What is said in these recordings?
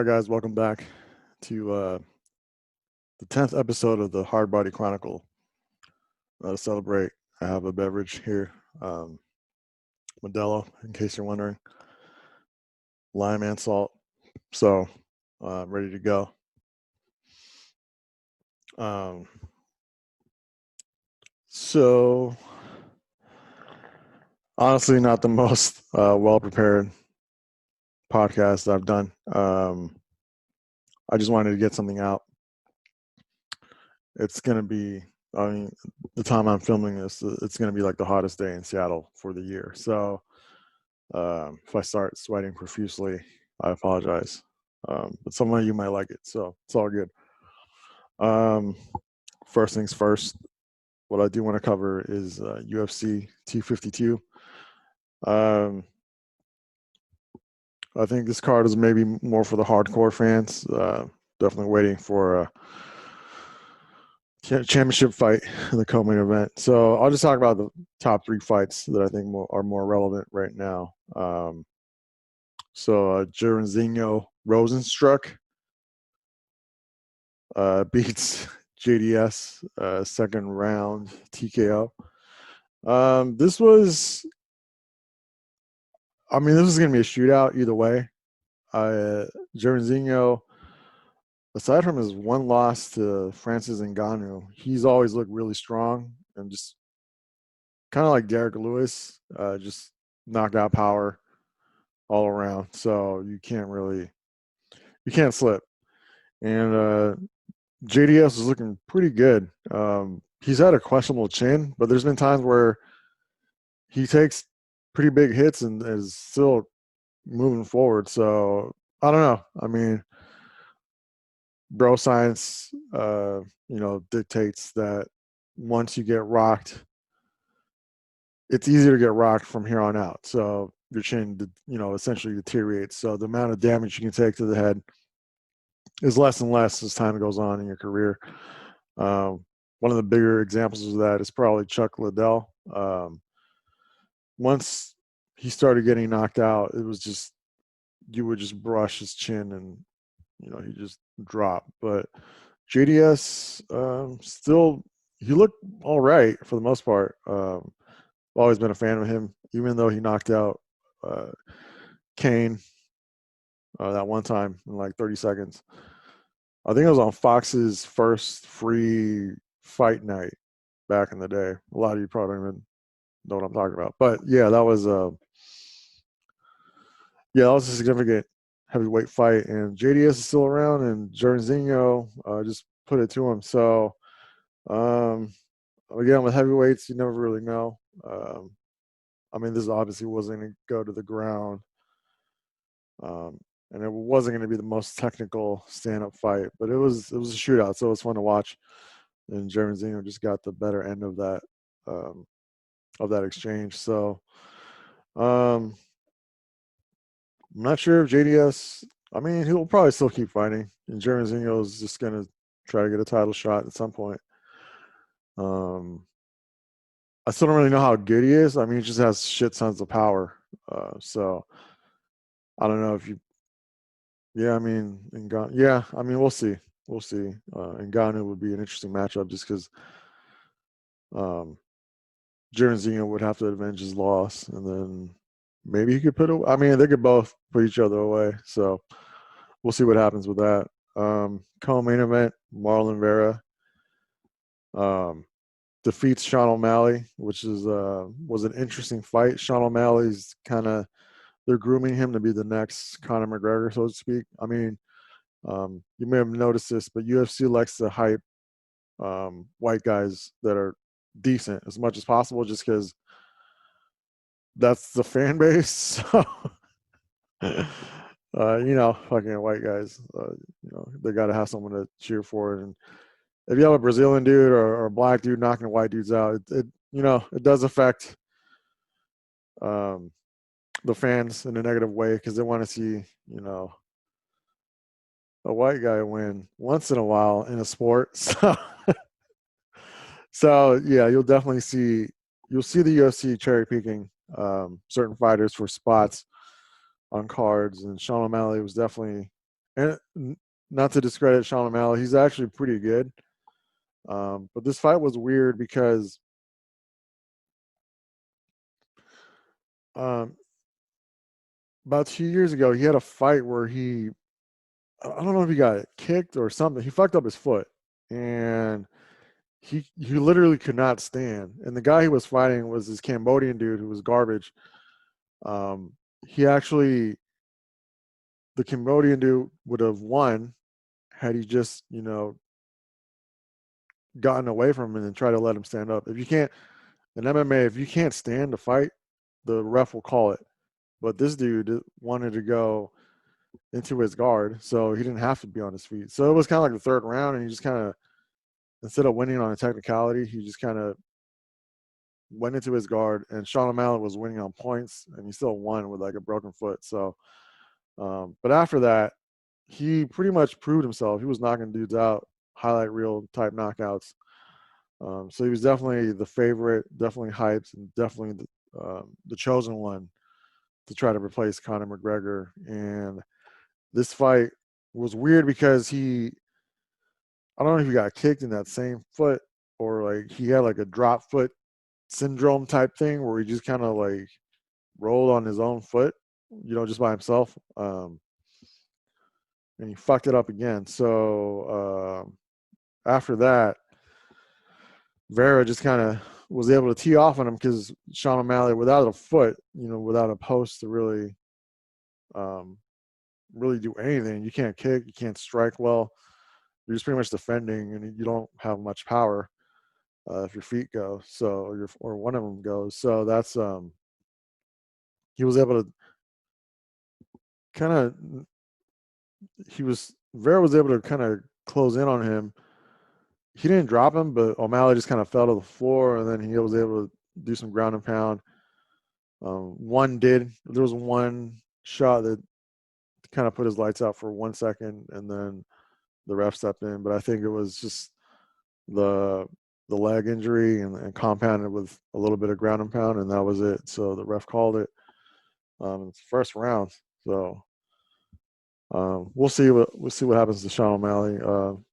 right, guys, welcome back to the 10th episode of the HardBody Chronicle. To celebrate, I have a beverage here, Modelo, in case you're wondering, lime and salt. So, I'm ready to go. Um, so, honestly, not the most well prepared podcast I've done. I just wanted to get something out. It's going to be, I mean, the time I'm filming this, it's going to be like the hottest day in Seattle for the year. So, if I start sweating profusely, I apologize. But some of you might like it, so it's all good. First things first, what I do want to cover is UFC 252. I think this card is maybe more for the hardcore fans. Definitely waiting for a championship fight in the co-main event. So I'll just talk about the top three fights that I think are more relevant right now. Jairzinho Rosenstruck beats JDS second round TKO. This was going to be a shootout either way. Jairzinho, aside from his one loss to Francis Ngannou, he's always looked really strong and just kind of like Derek Lewis, just knockout power all around. So you can't slip. And JDS is looking pretty good. He's had a questionable chin, but there's been times where he takes pretty big hits and is still moving forward. So I don't know. I mean, bro science, dictates that once you get rocked, it's easier to get rocked from here on out. So your chin, essentially deteriorates. So the amount of damage you can take to the head is less and less as time goes on in your career. One of the bigger examples of that is probably Chuck Liddell. Once he started getting knocked out, it was just, you would just brush his chin and, he just dropped. But JDS, still, he looked all right for the most part. Always been a fan of him, even though he knocked out Kane that one time in like 30 seconds. I think it was on Fox's first free fight night back in the day. A lot of you probably don't even know what I'm talking about. But yeah, that was a significant heavyweight fight. And JDS is still around, and Jairzinho just put it to him. So again, with heavyweights, you never really know. This obviously wasn't going to go to the ground. And it wasn't going to be the most technical stand-up fight, but it was a shootout, so it was fun to watch. And Jairzinho just got the better end of that exchange. So I'm not sure if JDS. He'll probably still keep fighting, and Jairzinho is just going to try to get a title shot at some point. I still don't really know how good he is. He just has shit tons of power. So I don't know if you. Yeah, we'll see. We'll see. Ngannou would be an interesting matchup just because Jairzinho would have to avenge his loss, and then maybe he could they could both put each other away. So we'll see what happens with that. Co-main event, Marlon Vera defeats Sean O'Malley, which was an interesting fight. Sean O'Malley's they're grooming him to be the next Conor McGregor, so to speak. You may have noticed this, but UFC likes to hype white guys that are decent as much as possible, just because that's the fan base. So, fucking white guys, they got to have someone to cheer for. And if you have a Brazilian dude or a black dude knocking white dudes out, it does affect the fans in a negative way, because they want to see, a white guy win once in a while in a sport. So yeah, you'll see the UFC cherry picking certain fighters for spots on cards, and Sean O'Malley was definitely And not to discredit Sean O'Malley, he's actually pretty good. But this fight was weird because um, about 2 years ago, he had a fight where I don't know if he got kicked or something. He fucked up his foot, and he literally could not stand. And the guy he was fighting was this Cambodian dude who was garbage. Um, he actually, the Cambodian dude would have won had he just, gotten away from him and tried to let him stand up. If you can't, in MMA, if you can't stand to fight, the ref will call it. But this dude wanted to go into his guard, so he didn't have to be on his feet. So it was kind of like the third round, and he just kind of, instead of winning on a technicality, he just kind of went into his guard, and Sean O'Malley was winning on points, and he still won with like a broken foot. So, but after that, he pretty much proved himself. He was knocking dudes out, highlight reel type knockouts. So he was definitely the favorite, definitely hyped, and definitely the chosen one to try to replace Conor McGregor. And this fight was weird because I don't know if he got kicked in that same foot or like he had like a drop foot syndrome type thing where he just kind of like rolled on his own foot, just by himself. And he fucked it up again. So after that, Vera just kind of was able to tee off on him because Sean O'Malley, without a foot, without a post to um, really do anything, you can't kick, you can't strike well. You're just pretty much defending, and you don't have much power if your feet go. So, or one of them goes. So that's he was able to kind of Vera was able to kind of close in on him. He didn't drop him, but O'Malley just kind of fell to the floor, and then he was able to do some ground and pound. There was one shot that kind of put his lights out for 1 second, and then the ref stepped in. But I think it was just the leg injury and compounded with a little bit of ground and pound, and that was it. So the ref called it. It's first round. So we'll see what happens to Sean O'Malley.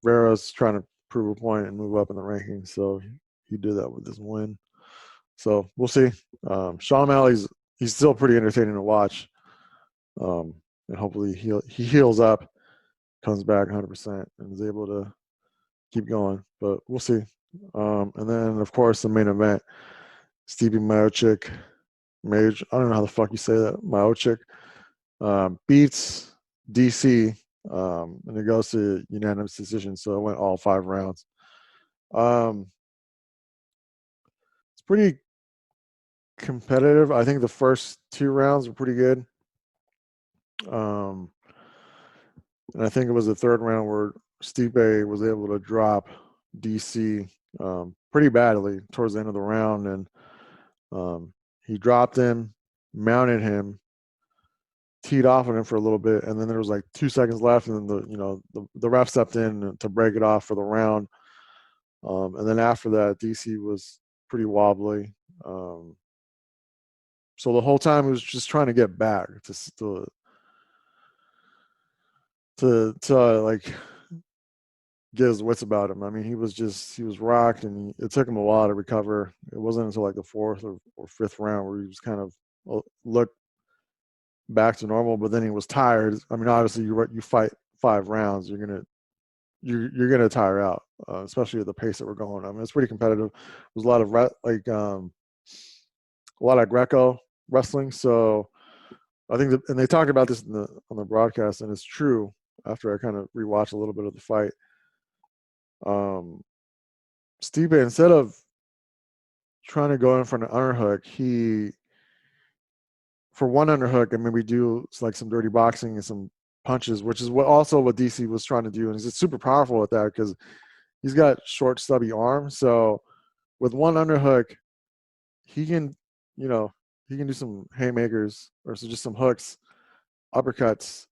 Vera's trying to prove a point and move up in the rankings, so he did that with his win. So we'll see. Sean O'Malley's he's still pretty entertaining to watch, and hopefully he heals up, comes back 100%, and is able to keep going. But we'll see. And then of course the main event, Stevie Miocic, I don't know how the fuck you say that, Miocic, beats DC, and it goes to unanimous decision. So it went all 5 rounds. It's pretty competitive. I think the first 2 rounds were pretty good. And I think it was the third round where Stipe was able to drop DC pretty badly towards the end of the round, and he dropped him, mounted him, teed off on him for a little bit, and then there was like 2 seconds left, and then the ref stepped in to break it off for the round. And then after that, DC was pretty wobbly. So the whole time he was just trying to get back to like get his wits about him. I mean, he was rocked, and it took him a while to recover. It wasn't until like the fourth or fifth round where he was kind of looked back to normal. But then he was tired. I mean, obviously you fight 5 rounds, you're gonna tire out, especially at the pace that we're going. I mean, it's pretty competitive. There's a lot of a lot of Greco wrestling. So I think and they talked about this on the broadcast, and it's true. After I kind of rewatched a little bit of the fight, Stipe, instead of trying to go in for an underhook, for one underhook, and maybe do like some dirty boxing and some punches, which is what DC was trying to do, and he's super powerful at that because he's got short, stubby arms. So with one underhook, he can, he can do some haymakers or just some hooks, uppercuts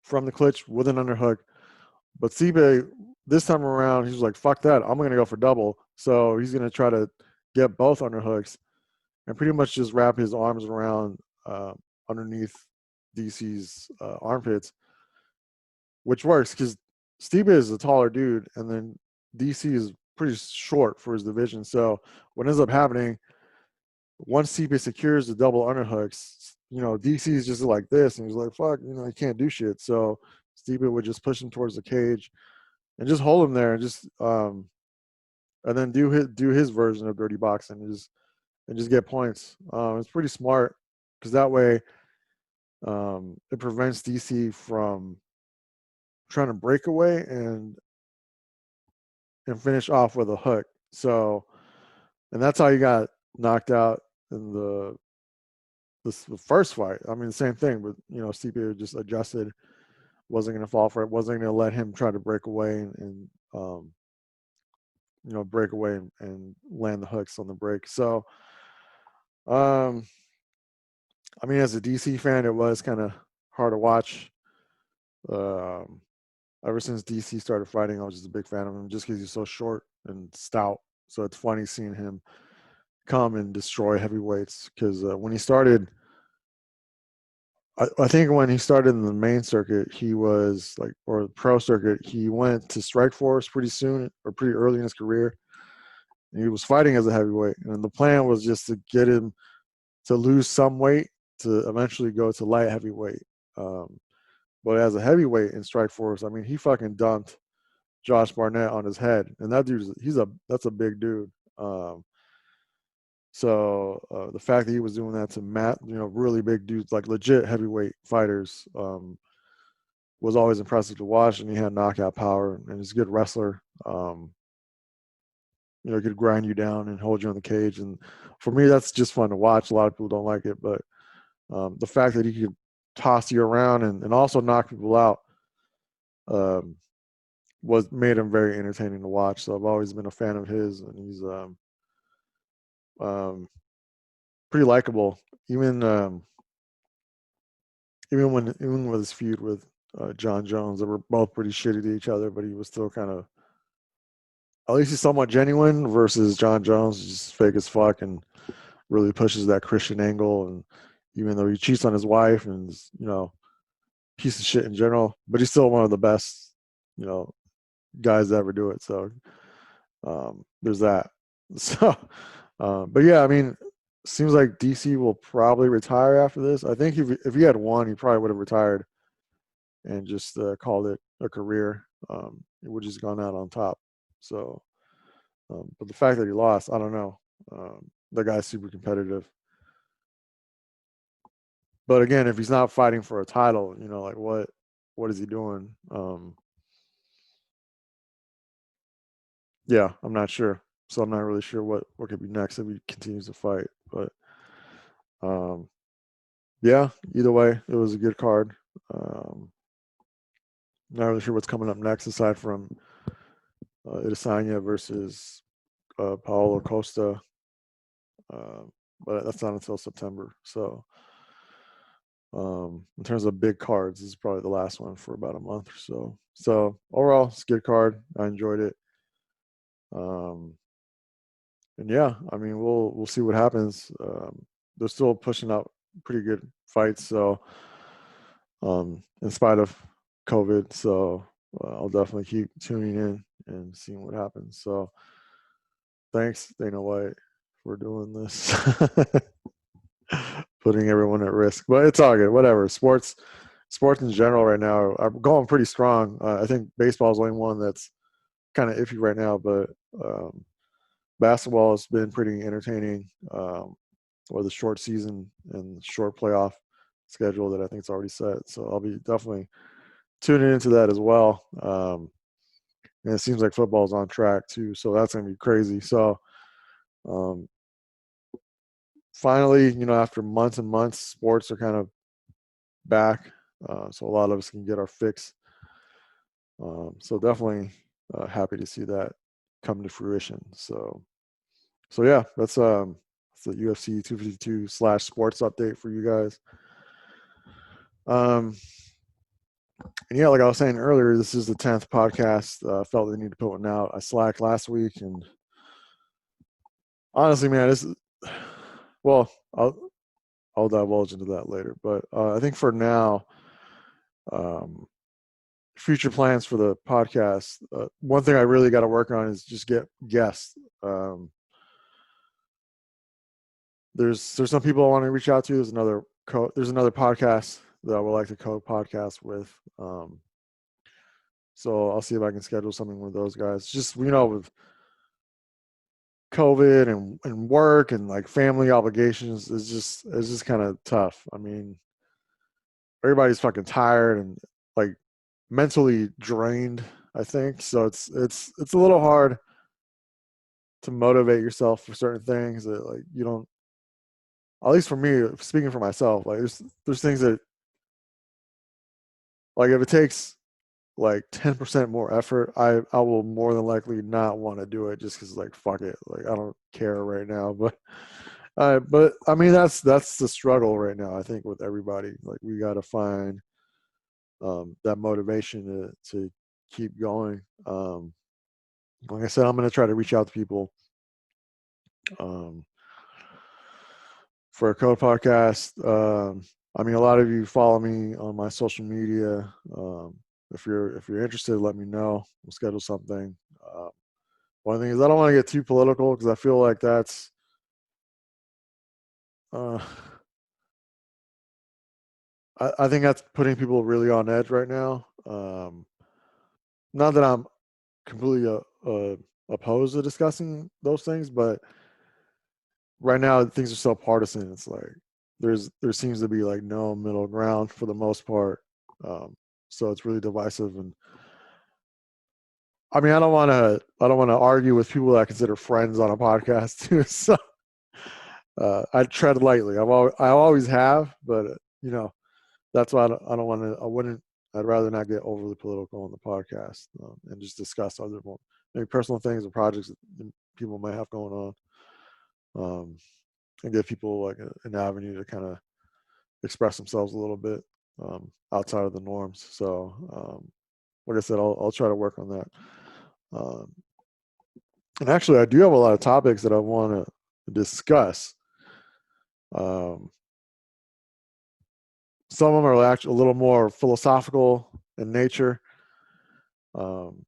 from the clinch with an underhook. But Stipe, this time around, he's like, fuck that. I'm going to go for double. So he's going to try to get both underhooks and pretty much just wrap his arms around underneath DC's armpits which works because Stipe is a taller dude, and then DC is pretty short for his division. So what ends up happening once Stipe secures the double underhooks, DC is just like this, and he's like, "Fuck," he can't do shit. So Stipe would just push him towards the cage and just hold him there, and just and then do his version of dirty boxing, and just get points. It's pretty smart because that way it prevents DC from trying to break away and finish off with a hook. So, and that's how he got knocked out in the first fight. I mean, the same thing, but Stipe just adjusted, wasn't going to fall for it, wasn't going to let him try to break away and break away and land the hooks on the break. So, um, I mean, as a DC fan, it was kind of hard to watch. Um, Ever since DC started fighting, I was just a big fan of him just because he's so short and stout. So it's funny seeing him come and destroy heavyweights because when he started, I think when he started in the main circuit, he was like, or the pro circuit, he went to Strikeforce pretty soon or pretty early in his career. And he was fighting as a heavyweight. And the plan was just to get him to lose some weight to eventually go to light heavyweight. Um, but as a heavyweight in Strikeforce, I mean, he fucking dumped Josh Barnett on his head. And that dude, that's a big dude. So the fact that he was doing that to really big dudes, like legit heavyweight fighters, was always impressive to watch. And he had knockout power, and he's a good wrestler. Could grind you down and hold you in the cage. And for me, that's just fun to watch. A lot of people don't like it, but the fact that he could toss you around and also knock people out um, was made him very entertaining to watch. So I've always been a fan of his, and he's um, pretty likable. Even with his feud with John Jones, they were both pretty shitty to each other, but he was still kind of, at least he's somewhat genuine versus John Jones, just fake as fuck and really pushes that Christian angle. And even though he cheats on his wife and is, piece of shit in general, but he's still one of the best, guys to ever do it. So there's that. So, but yeah, I mean, seems like DC will probably retire after this. I think if he had won, he probably would have retired and just called it a career. It would just gone out on top. So, but the fact that he lost, I don't know. The guy's super competitive. But again, if he's not fighting for a title, like what is he doing? Yeah, I'm not sure. So I'm not really sure what could be next if he continues to fight. But um, yeah, either way, it was a good card. Not really sure what's coming up next aside from Adesanya versus Paulo Costa, uh, but that's not until September. So in terms of big cards, this is probably the last one for about a month or so. So overall, it's a good card. I enjoyed it. And yeah, I mean, we'll see what happens. They're still pushing out pretty good fights, so in spite of COVID, so I'll definitely keep tuning in and seeing what happens. So thanks, Dana White, for doing this, putting everyone at risk. But it's all good. Whatever. Sports in general right now are going pretty strong. I think baseball is the only one that's kind of iffy right now, but basketball has been pretty entertaining. With a short season and short playoff schedule that I think is already set. So I'll be definitely tuning into that as well. And it seems like football is on track too, so that's gonna be crazy. So um, finally, after months and months, sports are kind of back. So a lot of us can get our fix. So definitely happy to see that come to fruition. So yeah, that's the UFC 252/sports update for you guys. And yeah, like I was saying earlier, this is the 10th podcast. Felt the need to put one out. I slacked last week, and honestly, man, this is, well, I'll divulge into that later. But I think for now, um, future plans for the podcast. One thing I really got to work on is just get guests. Um, there's some people I want to reach out to. There's another podcast that I would like to co-podcast with. So I'll see if I can schedule something with those guys. Just with COVID and work and like family obligations, it's just kind of tough. I mean, everybody's fucking tired and like mentally drained, I think. So it's a little hard to motivate yourself for certain things that like you don't. At least for me, speaking for myself, like there's things that like if it takes like 10% more effort, I will more than likely not want to do it just because like fuck it, like I don't care right now. But I mean that's the struggle right now. I think with everybody, like we got to find that motivation to keep going. Like I said, I'm gonna try to reach out to people um, for a co-podcast. I mean, a lot of you follow me on my social media. If you're interested, let me know. We'll schedule something. One thing is I don't want to get too political because I feel like that's uh, I think that's putting people really on edge right now. Not that I'm completely opposed to discussing those things, but right now things are so partisan. It's like there seems to be like no middle ground for the most part. So it's really divisive. And I mean, I don't want to argue with people that I consider friends on a podcast too. So I tread lightly. I always have, but that's why I don't want to. I wouldn't. I'd rather not get overly political on the podcast and just discuss other more maybe personal things or projects that people might have going on, and give people like an avenue to kind of express themselves a little bit outside of the norms. So, like I said, I'll try to work on that. Um, and actually, I do have a lot of topics that I want to discuss. Um, some of them are actually a little more philosophical in nature. Um,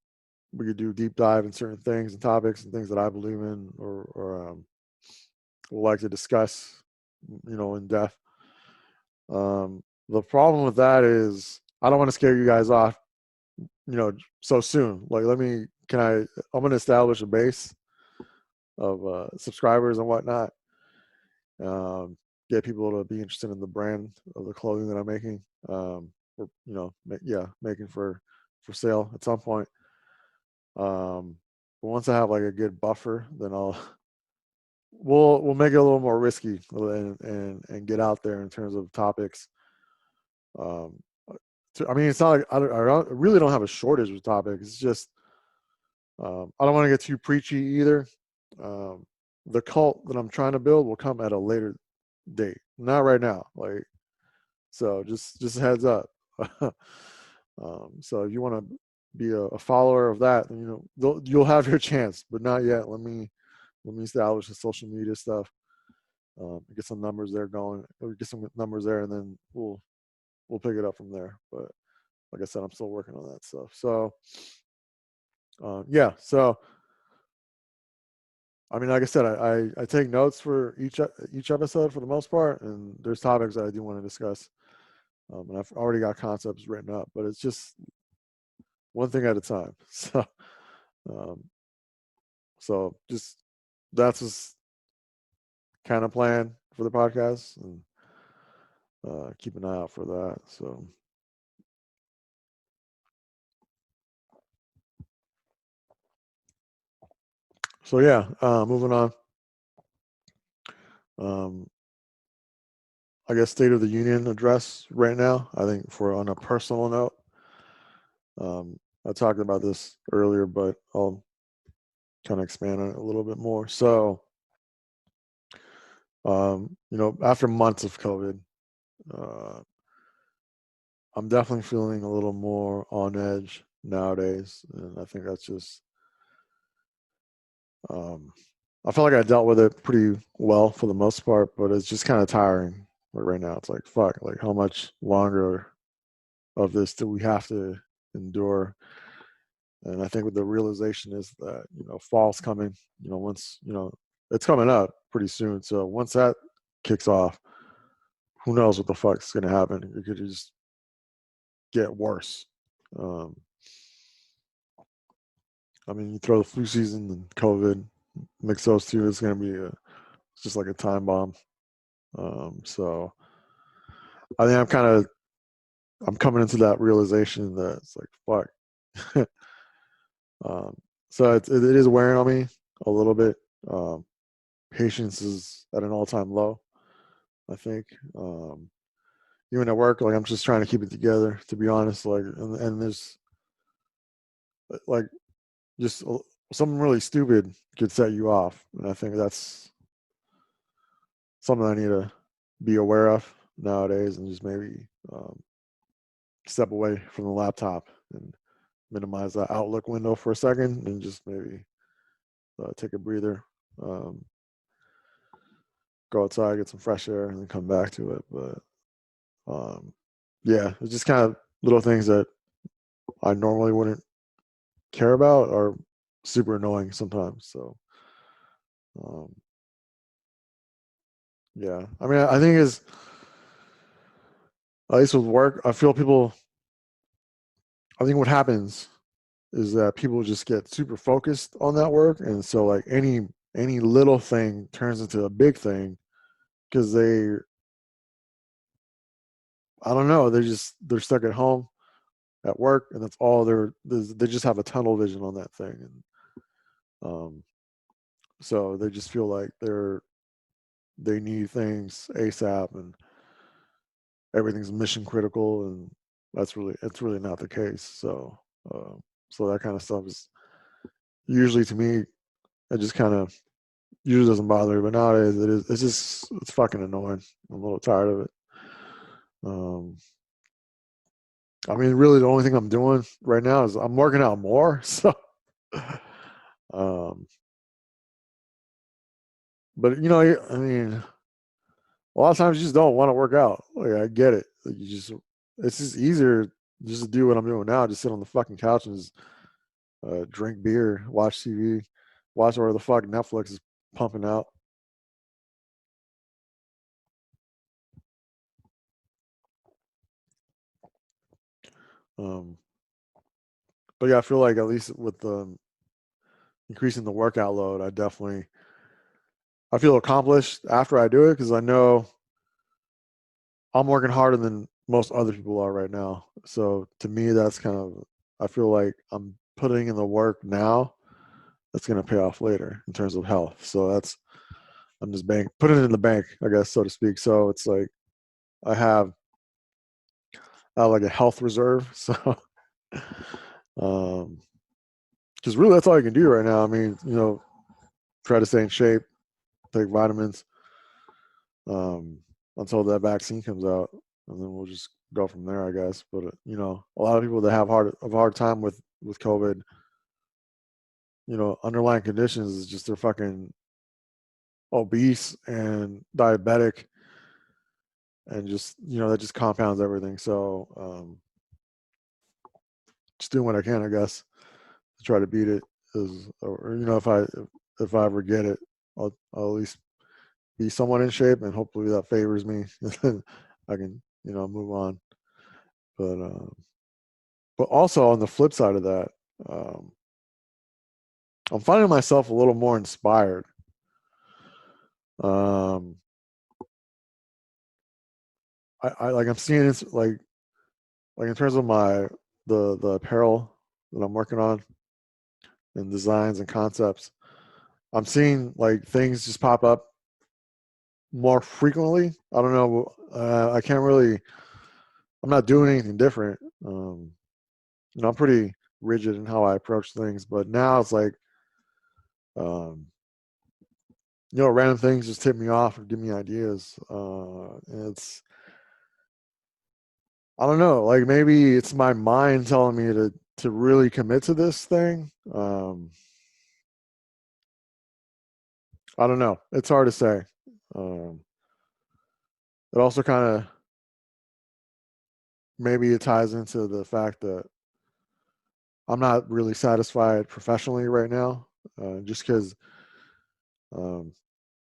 we could do deep dive in certain things and topics and things that I believe in or would like to discuss, in depth. The problem with that is I don't want to scare you guys off, so soon. Like, I'm going to establish a base of subscribers and whatnot. Get people to be interested in the brand of the clothing that I'm making, or making for sale at some point. But once I have like a good buffer, then we'll make it a little more risky and get out there in terms of topics. Um, I mean, it's not like I really don't have a shortage of topics. It's just I don't want to get too preachy either. The cult that I'm trying to build will come at a later date, not right now. Like, so just a heads up. So if you want to be a follower of that, then, you'll have your chance, but not yet. Let me establish the social media stuff. Get some numbers there going. Or get some numbers there, and then we'll pick it up from there. But like I said, I'm still working on that stuff. So yeah. So I mean, like I said, I take notes for each episode for the most part, and there's topics that I do want to discuss. And I've already got concepts written up, but it's just one thing at a time. Um, so just that's just kind of plan for the podcast, and keep an eye out for that. So yeah, moving on. Um, I guess State of the Union address right now. I think on a personal note, I talked about this earlier, but I'll kind of expand on it a little bit more. So, after months of COVID, uh, I'm definitely feeling a little more on edge nowadays, and I think that's just. I feel like I dealt with it pretty well for the most part, but it's just kind of tiring. Like right now, it's like fuck. Like how much longer of this do we have to endure. And I think what the realization is that, fall's coming, once, it's coming up pretty soon. So once that kicks off, who knows what the fuck's going to happen. It could just get worse. Um, I mean, you throw the flu season and COVID, mix those two, it's going to be it's just like a time bomb. So I think I'm coming into that realization that it's like, fuck. So it is wearing on me a little bit. Patience is at an all-time low, I think. Even at work, like I'm just trying to keep it together, to be honest. Like, and there's like just something really stupid could set you off, and I think that's something I need to be aware of nowadays, and just maybe step away from the laptop and minimize that Outlook window for a second, and just maybe take a breather, go outside, get some fresh air, and then come back to it. But yeah, it's just kind of little things that I normally wouldn't care about are super annoying sometimes. So um, yeah, I mean, I think is at least with work, I feel people. I think what happens is that people just get super focused on that work, and so like any little thing turns into a big thing because I don't know, they're stuck at home at work, and that's all they just have a tunnel vision on that thing, and so they just feel like they need things ASAP, and everything's mission critical, and it's really not the case. So so that kind of stuff is usually, to me, it just kind of usually doesn't bother me, but nowadays it's fucking annoying. I'm a little tired of it. um I mean, really the only thing I'm doing right now is I'm working out more. So um but I mean, a lot of times you just don't want to work out. Like, I get it. Like, it's just easier just to do what I'm doing now. Just sit on the fucking couch and just drink beer, watch TV, watch whatever the fuck Netflix is pumping out. Um, but yeah, I feel like at least with the increasing the workout load, I feel accomplished after I do it because I know I'm working harder than most other people are right now. So to me, that's kind of, I feel like I'm putting in the work now that's going to pay off later in terms of health. So I'm just putting it in the bank, I guess, so to speak. So it's like I have like a health reserve. So, um, because really that's all you can do right now. I mean, try to stay in shape, take vitamins, um, until that vaccine comes out, and then we'll just go from there, I guess. But a lot of people that have a hard time with COVID, underlying conditions is just they're fucking obese and diabetic, and just that just compounds everything. So just doing what I can, I guess, to try to beat it. Is or if I ever get it, I'll at least be somewhat in shape, and hopefully that favors me. I can move on. But also on the flip side of that, um, I'm finding myself a little more inspired. Um, I like I'm seeing this like in terms of the apparel that I'm working on and designs and concepts. I'm seeing like things just pop up more frequently. I don't know. I can't really. I'm not doing anything different. I'm pretty rigid in how I approach things, but now it's like, um, random things just tip me off or give me ideas. I don't know. Like maybe it's my mind telling me to really commit to this thing. I don't know. It's hard to say. Um, it also kind of maybe it ties into the fact that I'm not really satisfied professionally right now, just because um,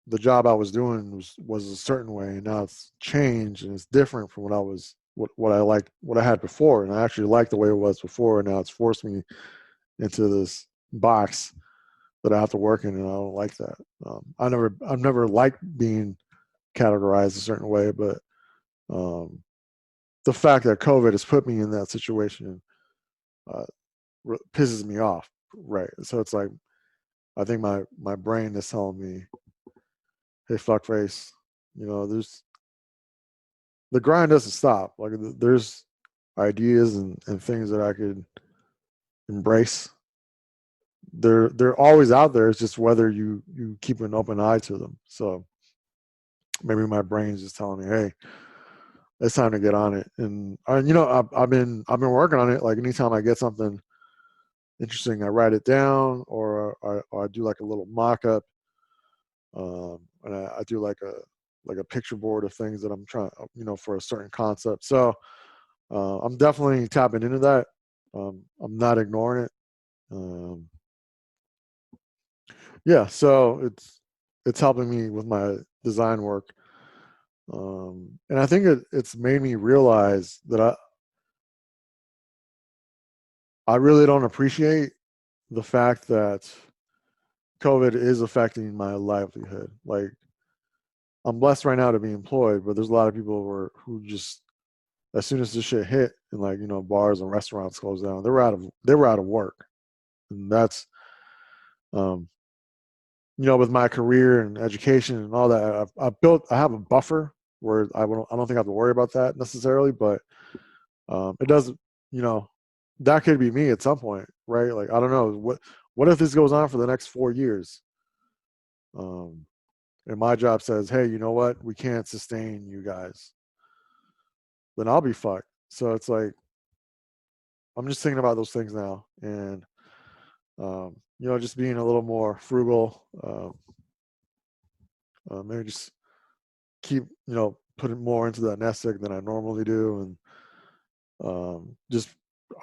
the job I was doing was a certain way, and now it's changed and it's different from what I liked, what I had before, and I actually liked the way it was before, and now it's forced me into this box that I have to work in, and I don't like that. I've never liked being categorized a certain way, but um, the fact that COVID has put me in that situation uh, pisses me off. Right. So it's like I think my brain is telling me, "Hey, fuckface, there's the grind doesn't stop. Like there's ideas and things that I could embrace. They're always out there. It's just whether you keep an open eye to them. So maybe my brain's just telling me, hey, it's time to get on it. And I've been working on it. Like anytime I get something interesting, I write it down, or I do like a little mock up, and I do like a picture board of things that I'm trying, for a certain concept. So I'm definitely tapping into that. I'm not ignoring it. Um, yeah, so it's helping me with my design work, and I think it's made me realize that I really don't appreciate the fact that COVID is affecting my livelihood. Like I'm blessed right now to be employed, but there's a lot of people who just as soon as this shit hit and like bars and restaurants closed down, they were out of work, and that's um, with my career and education and all that, I have a buffer where I don't think I have to worry about that necessarily, but it doesn't, you know, that could be me at some point, right? Like I don't know what if this goes on for the next 4 years, um, and my job says, hey, you know what, we can't sustain you guys, then I'll be fucked. So it's like I'm just thinking about those things now, and just being a little more frugal, maybe just keep putting more into that nest egg than I normally do, and just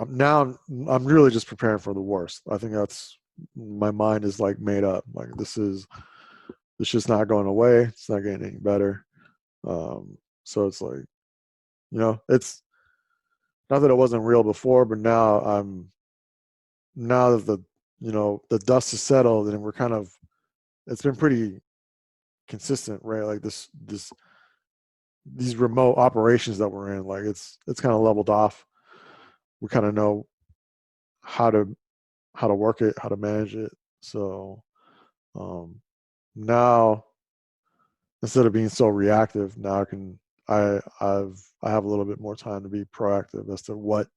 now I'm really just preparing for the worst. I think that's my mind is like made up. Like it's just not going away. It's not getting any better. So it's like it's not that it wasn't real before, but now that the dust has settled and we're kind of it's been pretty consistent, right? Like these remote operations that we're in, like it's kind of leveled off. We kind of know how to work it, how to manage it. So um, now instead of being so reactive, now I have a little bit more time to be proactive as to what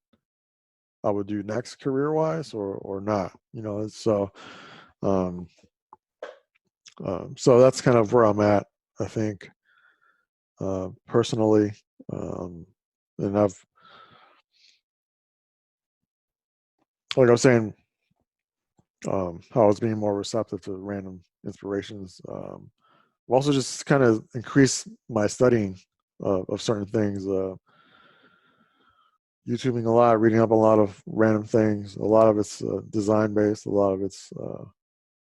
I would do next career wise or not. Um, so that's kind of where I'm at. I think personally, um, and I've like I was saying, how I was being more receptive to random inspirations. Also just kind of increase my studying of certain things. YouTubing a lot, reading up a lot of random things. A lot of it's design based. A lot of it's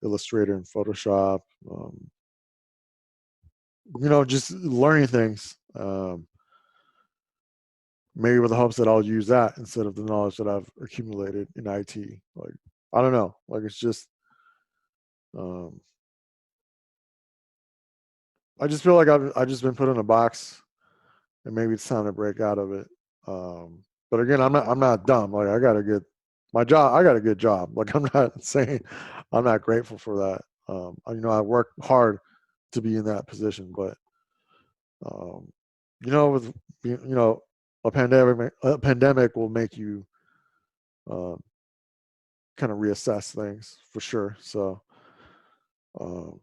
Illustrator and Photoshop. Just learning things. Maybe with the hopes that I'll use that instead of the knowledge that I've accumulated in IT. Like I don't know. Like it's just um, I just feel like I've just been put in a box, and maybe it's time to break out of it. But again, I'm not dumb. Like I got a good my job. I got a good job. Like I'm not saying I'm not grateful for that. I worked hard to be in that position, but um, with a pandemic will make you um, kind of reassess things for sure. So um,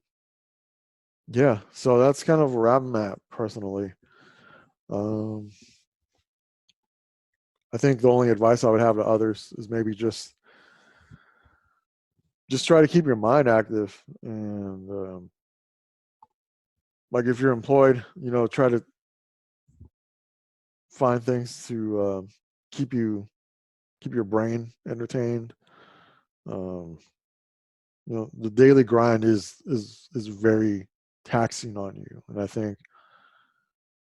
yeah, so that's kind of where I'm at personally. Um, I think the only advice I would have to others is maybe just try to keep your mind active, and like if you're employed, try to find things to keep you keep your brain entertained. Um, the daily grind is very taxing on you, and I think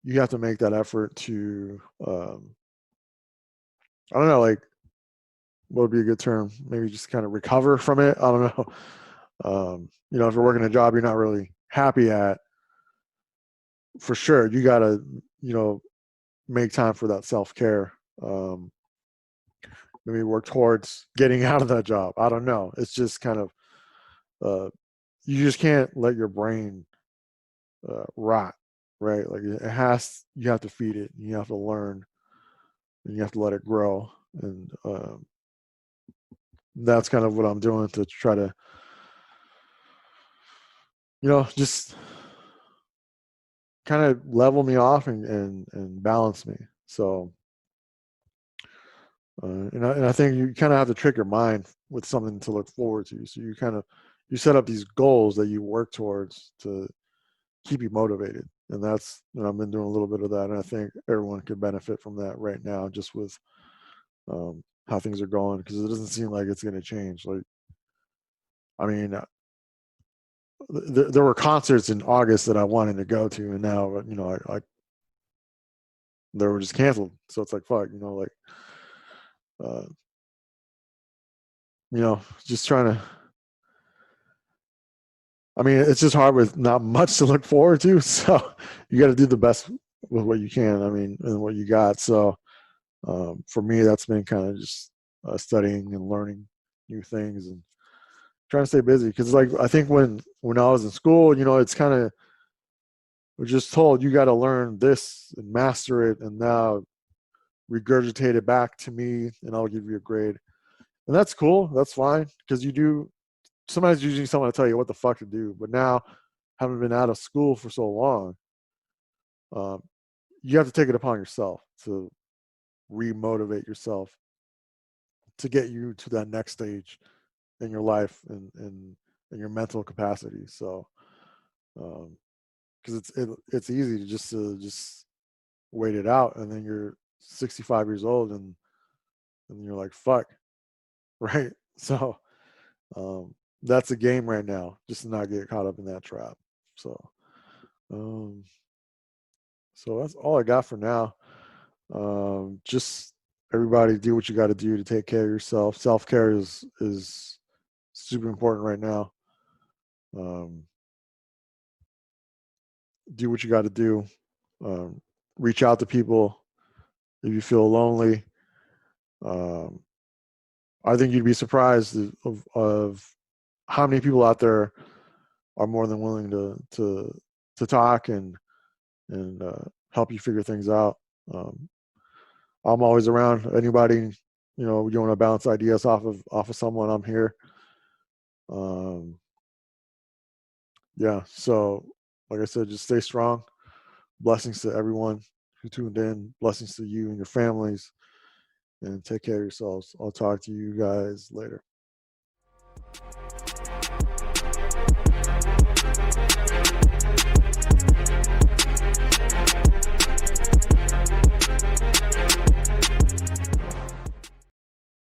you have to make that effort to I don't know, like what would be a good term? Maybe just kind of recover from it. I don't know. If you're working a job you're not really happy at, for sure, you gotta, make time for that self care. Um, Maybe work towards getting out of that job. I don't know. It's just kind of uh, you just can't let your brain rot, right? Like you have to feed it. You have to learn, and you have to let it grow. And that's kind of what I'm doing to try to, just kind of level me off and balance me. So, and I think you kind of have to trick your mind with something to look forward to. So you set up these goals that you work towards to keep you motivated, and that's, I've been doing a little bit of that, and I think everyone could benefit from that right now, just with how things are going, because it doesn't seem like it's going to change. Like, I mean, there were concerts in August that I wanted to go to, and now, they were just canceled. So it's like, fuck, like, uh, just trying to. I mean, it's just hard with not much to look forward to. So you got to do the best with what you can. I mean, and what you got. So for me, that's been kind of just studying and learning new things and trying to stay busy. Because like I think when I was in school, it's kind of, we're just told you got to learn this and master it, and now regurgitate it back to me, and I'll give you a grade. And that's cool. That's fine, because you do. Sometimes you need someone to tell you what the fuck to do. But now, having been out of school for so long, um, you have to take it upon yourself to remotivate yourself to get you to that next stage in your life and your mental capacity. So, because it's easy to just wait it out, and then you're 65 years old, and you're like, fuck, right? So, um, that's a game right now, just to not get caught up in that trap. So, um, so that's all I got for now. Just everybody do what you got to do to take care of yourself. Self care is super important right now. Um, do what you got to do. Um, Reach out to people if you feel lonely. Um, I think you'd be surprised of how many people out there are more than willing to talk and help you figure things out. Um, I'm always around. Anybody, you want to bounce ideas off of someone, I'm here. Um, yeah. So, like I said, just stay strong. Blessings to everyone who tuned in. Blessings to you and your families. And take care of yourselves. I'll talk to you guys later.